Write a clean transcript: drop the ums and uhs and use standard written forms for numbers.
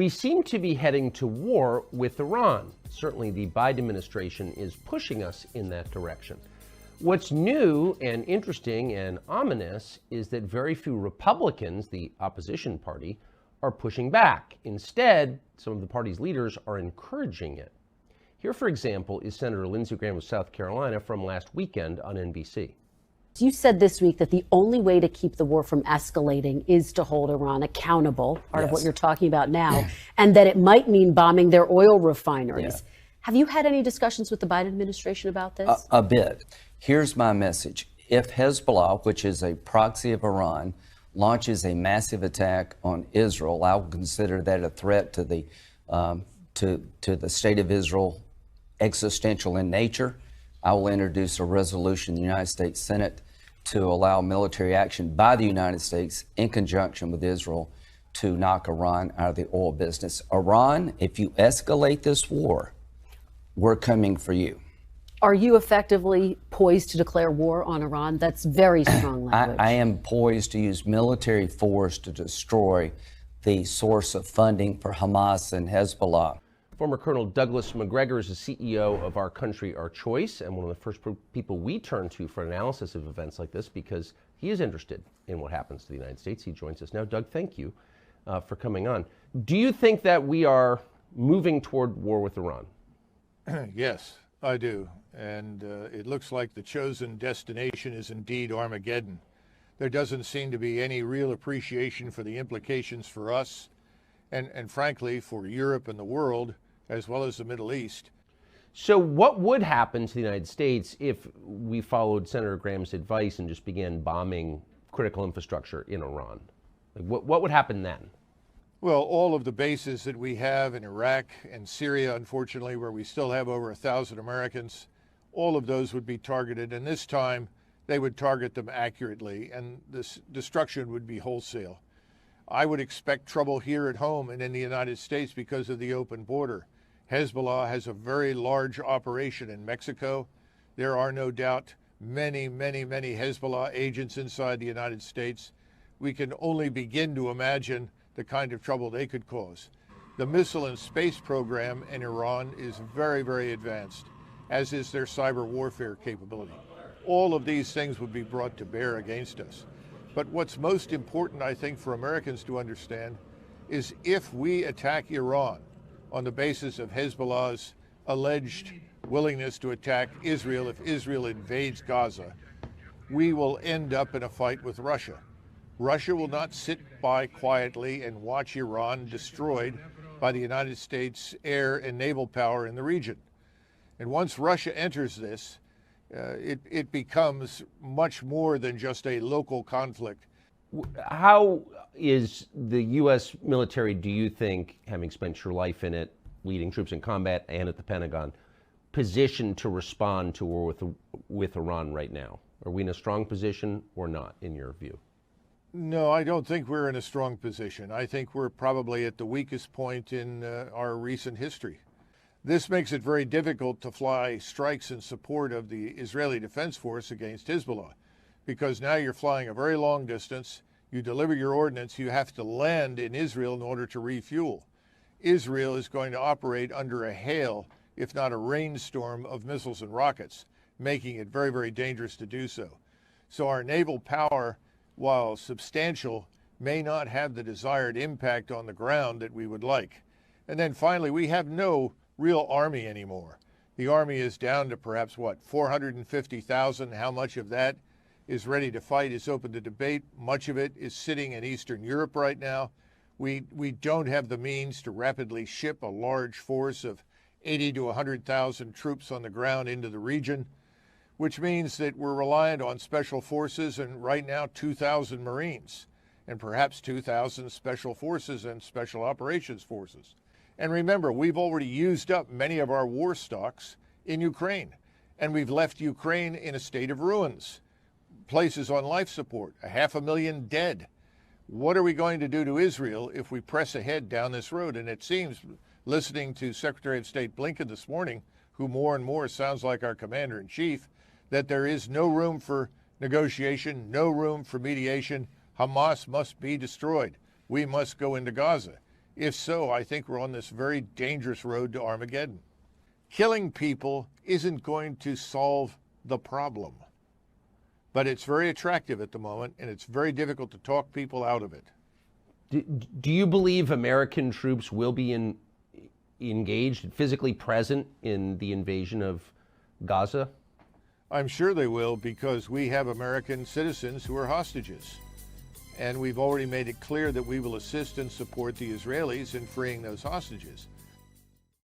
We seem to be heading to war with Iran. Certainly the Biden administration is pushing us in that direction. What's new and interesting and ominous is that very few Republicans, the opposition party, are pushing back. Instead, some of the party's leaders are encouraging it. Here, for example, is Senator Lindsey Graham of South Carolina from last weekend on NBC. You said this week that the only way to keep the war from escalating is to hold Iran accountable, part of what you're talking about now, and that it might mean bombing their oil refineries. Have you had any discussions with the Biden administration about this? A bit. Here's my message. If Hezbollah, which is a proxy of Iran, launches a massive attack on Israel, I will consider that a threat to the state of Israel, existential in nature. I will introduce a resolution in the United States Senate to allow military action by the United States in conjunction with Israel to knock Iran out of the oil business. Iran, if you escalate this war, we're coming for you. Are you effectively poised to declare war on Iran? That's very strong language. I am poised to use military force to destroy the source of funding for Hamas and Hezbollah. Former Colonel Douglas Macgregor is the CEO of Our Country, Our Choice, and one of the first people we turn to for analysis of events like this because he is interested in what happens to the United States. He joins us now. Doug, thank you for coming on. Do you think that we are moving toward war with Iran? Yes, I do. And it looks like the chosen destination is indeed Armageddon. There doesn't seem to be any real appreciation for the implications for us and frankly, for Europe and the world, as well as the Middle East. So what would happen to the United States if we followed Senator Graham's advice and just began bombing critical infrastructure in Iran? Like what would happen then? Well, all of the bases that we have in Iraq and Syria, unfortunately, where we still have over 1,000 Americans, all of those would be targeted. And this time, they would target them accurately, and this destruction would be wholesale. I would expect trouble here at home and in the United States because of the open border. Hezbollah has a very large operation in Mexico. There are no doubt many Hezbollah agents inside the United States. We can only begin to imagine the kind of trouble they could cause. The missile and space program in Iran is very advanced, as is their cyber warfare capability. All of these things would be brought to bear against us. But what's most important, I think, for Americans to understand is if we attack Iran on the basis of Hezbollah's alleged willingness to attack Israel if Israel invades Gaza, we will end up in a fight with Russia. Russia will not sit by quietly and watch Iran destroyed by the United States air and naval power in the region. And once Russia enters this, it becomes much more than just a local conflict. How is the U.S. military, do you think, having spent your life in it, leading troops in combat and at the Pentagon, positioned to respond to war with Iran right now? Are we in a strong position or not, in your view? No, I don't think we're in a strong position. I think we're probably at the weakest point in our recent history. This makes it very difficult to fly strikes in support of the Israeli Defense Force against Hezbollah, because now you're flying a very long distance, you deliver your ordnance, you have to land in Israel in order to refuel. Israel is going to operate under a hail, if not a rainstorm, of missiles and rockets, making it very dangerous to do so. So our naval power, while substantial, may not have the desired impact on the ground that we would like. And then finally, we have no real army anymore. The army is down to perhaps, 450,000. How much of that is ready to fight is open to debate. Much of it is sitting in Eastern Europe right now. We don't have the means to rapidly ship a large force of 80 to 100,000 troops on the ground into the region, which means that we're reliant on special forces and right now 2,000 Marines and perhaps 2,000 special forces and special operations forces. And remember, we've already used up many of our war stocks in Ukraine, and we've left Ukraine in a state of ruins, places on life support, 500,000 dead. What are we going to do to Israel if we press ahead down this road? And it seems, listening to Secretary of State Blinken this morning, who more and more sounds like our commander-in-chief, that there is no room for negotiation, no room for mediation. Hamas must be destroyed. We must go into Gaza. If so, I think we're on this very dangerous road to Armageddon. Killing people isn't going to solve the problem, but it's very attractive at the moment, and it's very difficult to talk people out of it. Do you believe American troops will be engaged, physically present in the invasion of Gaza? I'm sure they will, because we have American citizens who are hostages. And we've already made it clear that we will assist and support the Israelis in freeing those hostages.